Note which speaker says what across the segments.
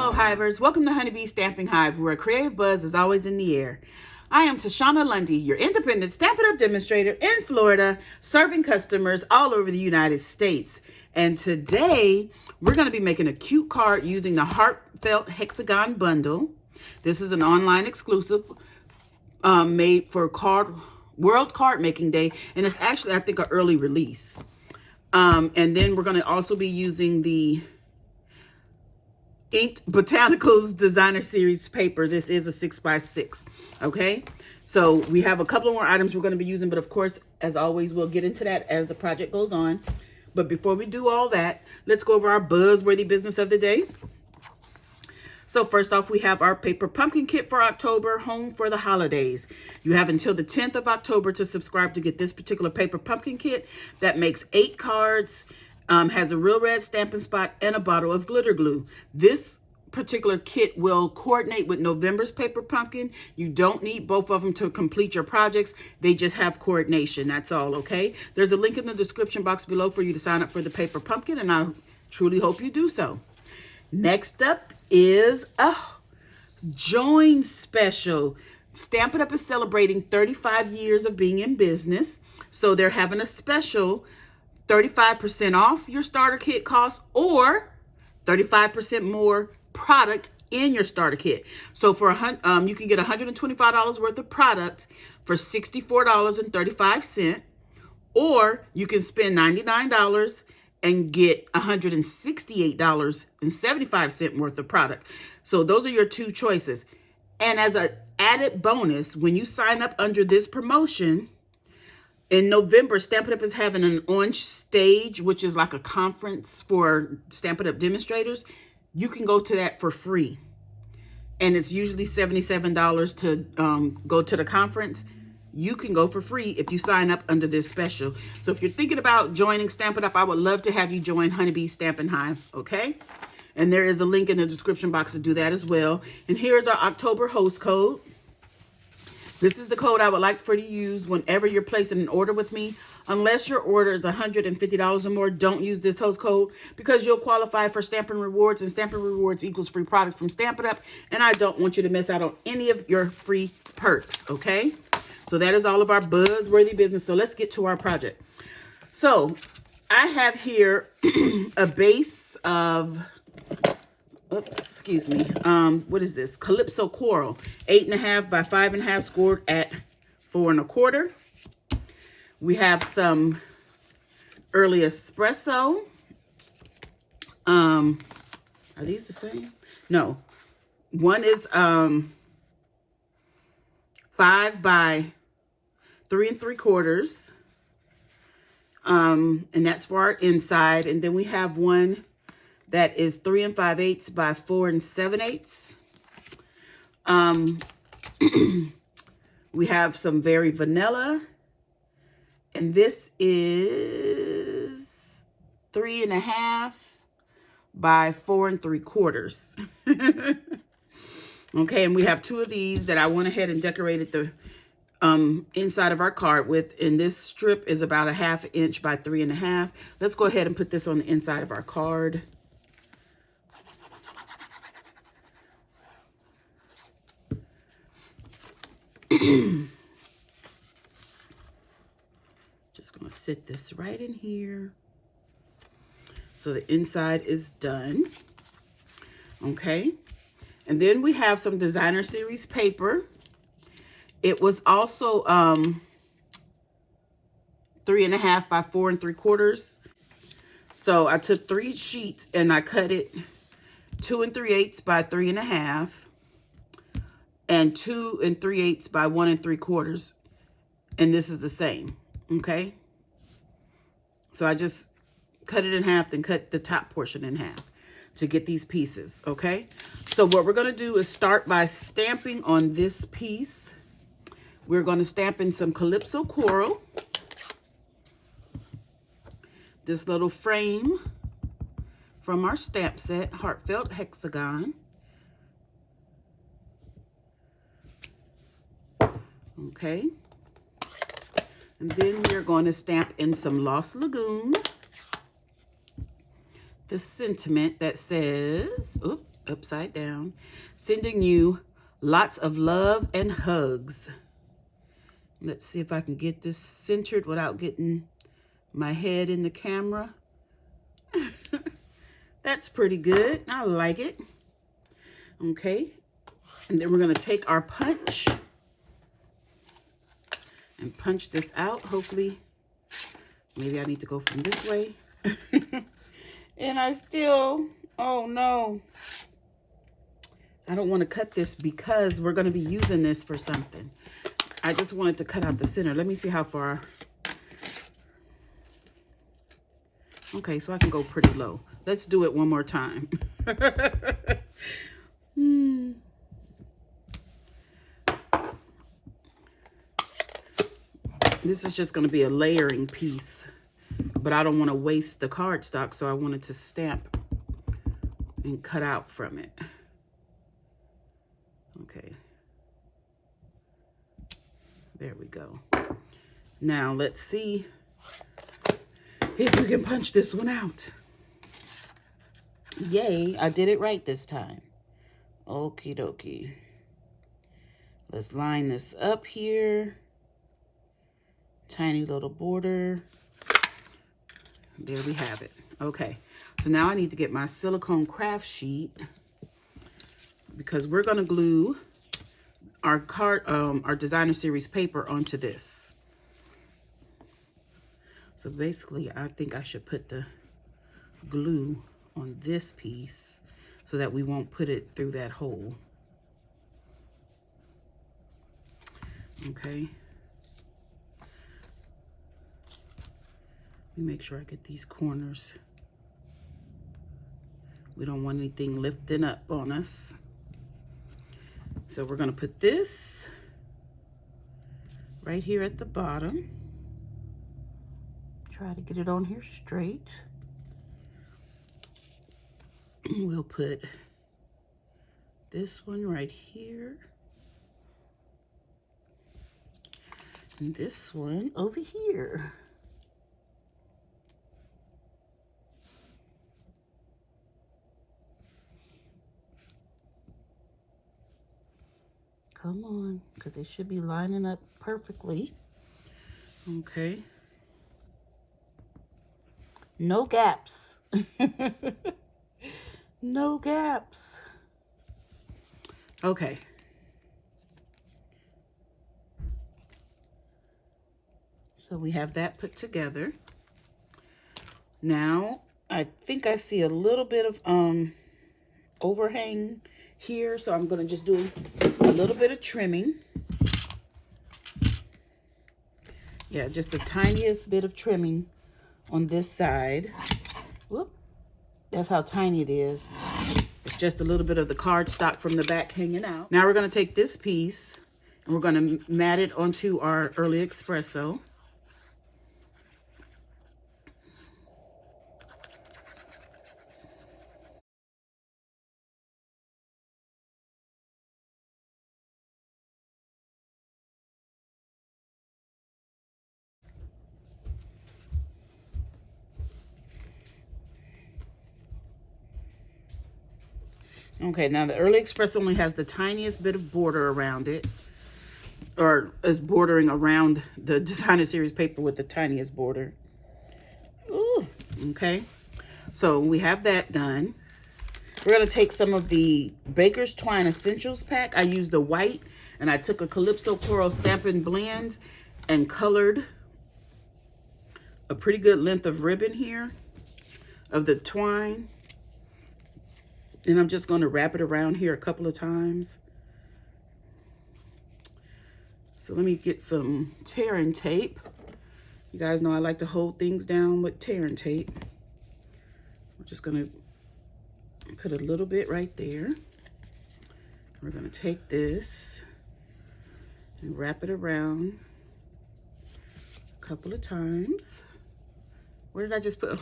Speaker 1: Hello Hivers, welcome to Honeybee Stamping Hive, where a creative buzz is always in the air. I am Tashana Lundy, your independent Stampin' Up demonstrator in Florida, serving customers all over the United States. And today, we're going to be making a cute card using the Heartfelt Hexagon Bundle. This is an online exclusive made for World Card Making Day, and it's actually, I think, an early release. And then we're going to also be using the Inked Botanicals Designer Series paper. This is a 6x6, okay? So we have a couple of more items we're going to be using, but of course, as always, we'll get into that as the project goes on. But before we do all that, let's go over our buzzworthy business of the day. So first off, we have our paper pumpkin kit for October, home for the holidays. You have until the 10th of October to subscribe to get this particular paper pumpkin kit that makes 8 cards, has a real red stamping spot, and a bottle of glitter glue. This particular kit will coordinate with November's paper pumpkin. You don't need both of them to complete your projects. They just have coordination. That's all, okay? There's a link in the description box below for you to sign up for the paper pumpkin, and I truly hope you do so. Next up is a join special. Stampin' Up is celebrating 35 years of being in business, so they're having a special 35% off your starter kit cost or 35% more product in your starter kit. So for you can get $125 worth of product for $64.35, or you can spend $99 and get $168.75 worth of product. So those are your two choices. And as an added bonus, when you sign up under this promotion, in November, Stampin' Up is having an on stage, which is like a conference for Stampin' Up demonstrators. You can go to that for free. And it's usually $77 to go to the conference. You can go for free if you sign up under this special. So if you're thinking about joining Stampin' Up, I would love to have you join Honeybee Stampin' Hive, okay? And there is a link in the description box to do that as well. And here's our October host code. This is the code I would like for you to use whenever you're placing an order with me. Unless your order is $150 or more, don't use this host code because you'll qualify for Stampin' Rewards, and Stampin' Rewards equals free product from Stampin' Up, and I don't want you to miss out on any of your free perks, okay? So that is all of our buzzworthy business. So let's get to our project. So I have here a base of, oops, excuse me. What is this? Calypso Coral, 8.5 by 5.5, scored at 4 1/4. We have some early espresso. Are these the same? No. One is 5 by 3 3/4. And that's for our inside. And then we have one that is 3 5/8 by 4 7/8. We have some very vanilla. And this is 3.5 by 4 3/4. Okay, and we have 2 of these that I went ahead and decorated the inside of our card with. And this strip is about 1/2 inch by 3.5. Let's go ahead and put this on the inside of our card. Just gonna sit this right in here. So the inside is done. Okay. And then we have some designer series paper. It was also 3.5 by 4 3/4. So I took 3 sheets and I cut it 2 3/8 by 3.5 and 2 3/8 by 1 3/4. And this is the same. Okay. So I just cut it in half, then cut the top portion in half to get these pieces. Okay. So what we're going to do is start by stamping on this piece. We're going to stamp in some Calypso Coral. This little frame from our stamp set, Heartfelt Hexagon. Okay. And then we're going to stamp in some Lost Lagoon. The sentiment that says, oops, upside down. Sending you lots of love and hugs. Let's see if I can get this centered without getting my head in the camera. That's pretty good. I like it. Okay. And then we're going to take our punch and punch this out. Hopefully, maybe I need to go from this way. And I still, oh no. I don't want to cut this because we're going to be using this for something. I just wanted to cut out the center. Let me see how far. Okay, so I can go pretty low. Let's do it one more time. This is just going to be a layering piece, but I don't want to waste the cardstock, so I wanted to stamp and cut out from it. Okay. There we go. Now let's see if we can punch this one out. Yay, I did it right this time. Okie dokie. Let's line this up here. Tiny little border. There we have it. Okay, so now I need to get my silicone craft sheet because we're gonna glue our designer series paper onto this. So basically, I think I should put the glue on this piece so that we won't put it through that hole. Okay. Let me make sure I get these corners. We don't want anything lifting up on us. So we're going to put this right here at the bottom. Try to get it on here straight. We'll put this one right here. And this one over here. Come on, because they should be lining up perfectly. Okay. No gaps. No gaps. Okay. So we have that put together. Now, I think I see a little bit of overhang here, so I'm going to just do a little bit of trimming. Yeah, just the tiniest bit of trimming on this side. Whoop. That's how tiny it is. It's just a little bit of the cardstock from the back hanging out. Now we're going to take this piece and we're going to mat it onto our early espresso. Okay, now the early express only has the tiniest bit of border around it, or is bordering around the designer series paper with the tiniest border. Ooh, okay, so we have that done. We're going to take some of the Baker's Twine Essentials pack. I used the white, and I took a Calypso Coral Stampin' Blend and colored a pretty good length of ribbon here of the twine. And I'm just going to wrap it around here a couple of times. So let me get some tearing tape. You guys know I like to hold things down with tearing tape. We're just going to put a little bit right there. We're going to take this and wrap it around a couple of times. Where did I just put?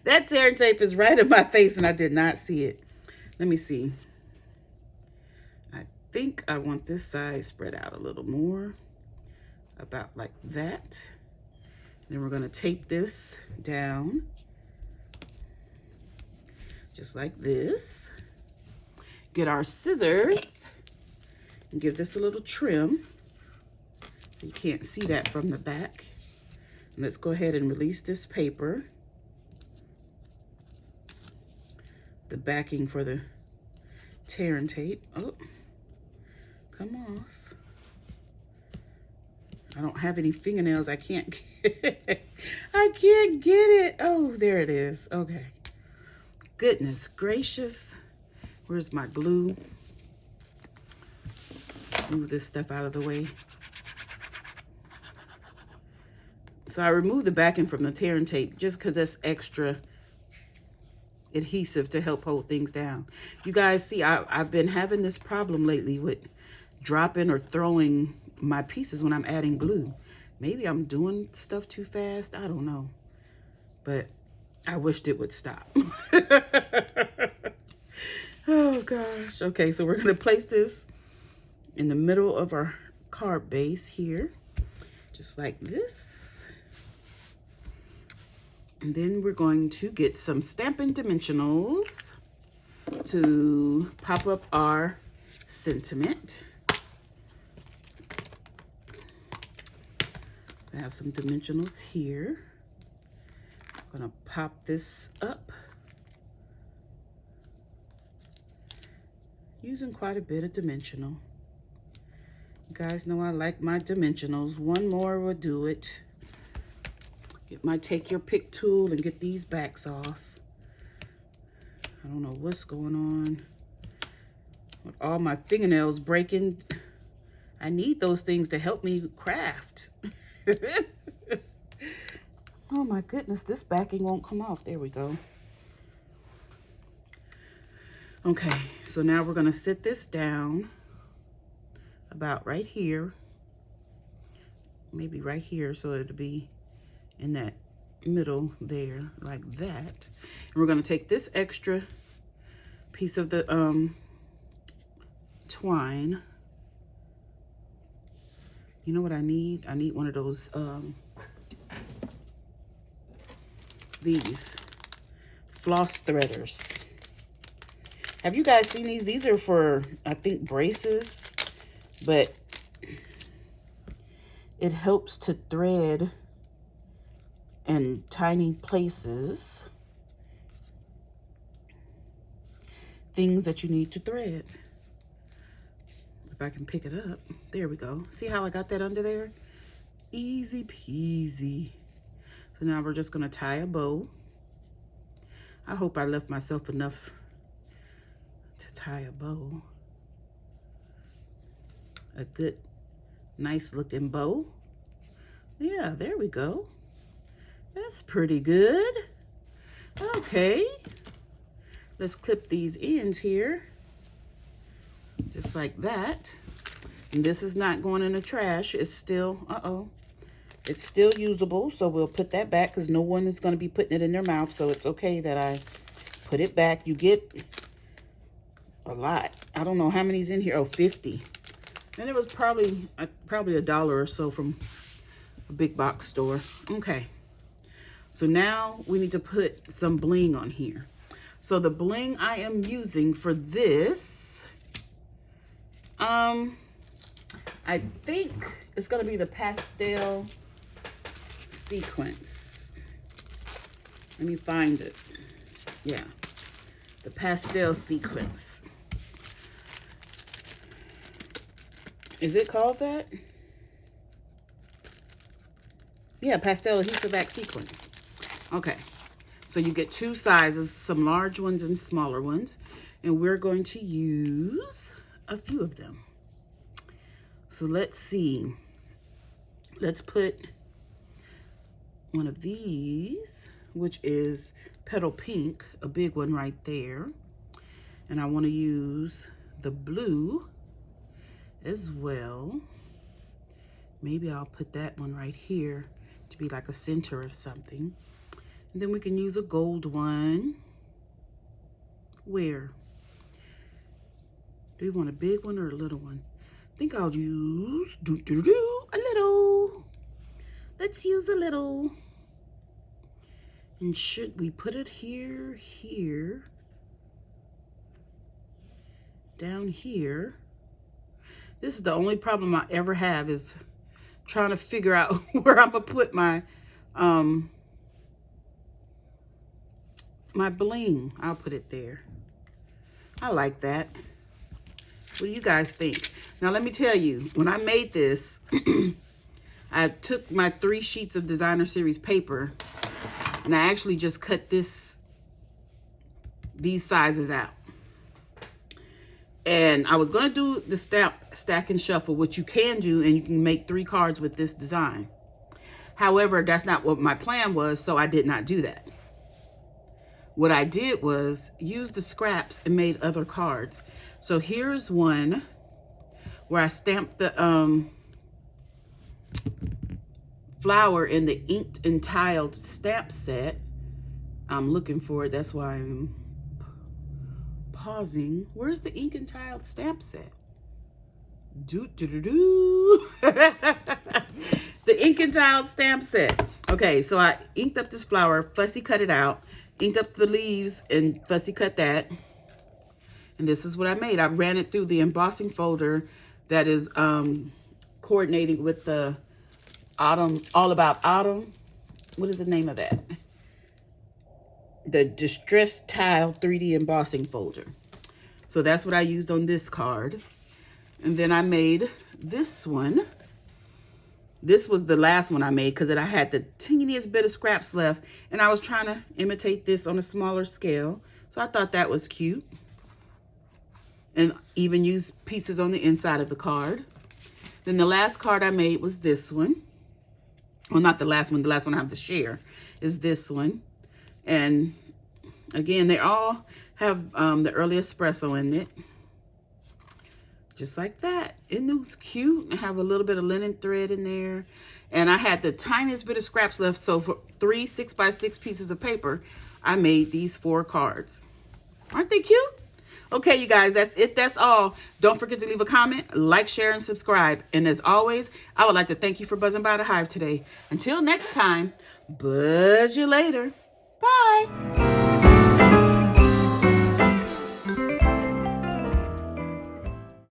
Speaker 1: That tearing tape is right in my face and I did not see it. Let me see. I think I want this side spread out a little more, about like that. Then we're going to tape this down. just like this. Get our scissors and give this a little trim so you can't see that from the back. And let's go ahead and release this paper. The backing for the tear and tape. Oh, come off. I don't have any fingernails. I can't get I can't get it. Oh, there it is. Okay. Goodness gracious. Where's my glue? Move this stuff out of the way. So I removed the backing from the tear and tape just because that's extra adhesive to help hold things down. You guys see, I've been having this problem lately with dropping or throwing my pieces when I'm adding glue. Maybe I'm doing stuff too fast. I don't know. But I wished it would stop. Oh gosh. Okay, so we're going to place this in the middle of our card base here. Just like this. And then we're going to get some Stampin' Dimensionals to pop up our sentiment. I have some dimensionals here. I'm gonna pop this up. Using quite a bit of dimensional. You guys know I like my dimensionals. One more will do it. Get my take your pick tool and get these backs off. I don't know what's going on with all my fingernails breaking. I need those things to help me craft. Oh my goodness, this backing won't come off. There we go. Okay, so now we're gonna sit this down about right here. Maybe right here, so it'll be in that middle there, like that. And we're gonna take this extra piece of the twine. You know what I need? I need one of those, these floss threaders. Have you guys seen these? These are for, I think, braces, but it helps to thread in tiny places things that you need to thread. If I can pick it up, there we go. See how I got that under there? Easy peasy. So now we're just gonna tie a bow. I hope I left myself enough to tie a bow. A good, nice looking bow. Yeah, there we go. That's pretty good. Okay. Let's clip these ends here. Just like that. And this is not going in the trash. It's still, it's still usable. So we'll put that back because no one is going to be putting it in their mouth. So it's okay that I put it back. You get a lot. I don't know how many's in here. Oh, 50. And it was probably $1 or so from a big box store. Okay. So now we need to put some bling on here. So the bling I am using for this, I think it's going to be the pastel sequence. Let me find it. Yeah, the pastel sequence. Is it called that? Yeah, pastel Adhesive-Backed sequence. Okay, so you get two sizes, some large ones and smaller ones, and we're going to use a few of them. So let's see. Let's put one of these, which is Petal Pink, a big one right there. And I want to use the blue as well. Maybe I'll put that one right here to be like a center of something. And then we can use a gold one. Where? Do you want a big one or a little one? I think I'll use a little. Let's use a little. And should we put it here? down here. This is the only problem I ever have, is trying to figure out where I'm gonna put my my bling. I'll put it there. I like that. What do you guys think? Now let me tell you, when I made this, I took my 3 sheets of designer series paper and I actually just cut these sizes out. And I was going to do the stack and shuffle, which you can do, and you can make 3 cards with this design. However, that's not what my plan was, so I did not do that. What I did was use the scraps and made other cards. So here's one where I stamped the flower in the inked and tiled stamp set. I'm looking for it. That's why I'm pausing. Where's the ink and tiled stamp set? The ink and tiled stamp set. Okay, so I inked up this flower, fussy cut it out, inked up the leaves and fussy cut that. And this is what I made. I ran it through the embossing folder that is coordinating with the Autumn, All About Autumn. What is the name of that? The Distress Tile 3D embossing folder. So that's what I used on this card. And then I made this one. This was the last one I made because I had the teeniest bit of scraps left and I was trying to imitate this on a smaller scale. So I thought that was cute. And even use pieces on the inside of the card. Then the last card I made was this one. Well, not the last one. The last one I have to share is this one. And again, they all have the early espresso in it. Just like that. It looks cute. I have a little bit of linen thread in there. And I had the tiniest bit of scraps left. So for 3 6x6 pieces of paper, I made these 4 cards. Aren't they cute? Okay, you guys, that's it. That's all. Don't forget to leave a comment, like, share, and subscribe. And as always, I would like to thank you for buzzing by the Hive today. Until next time, buzz you later. Bye.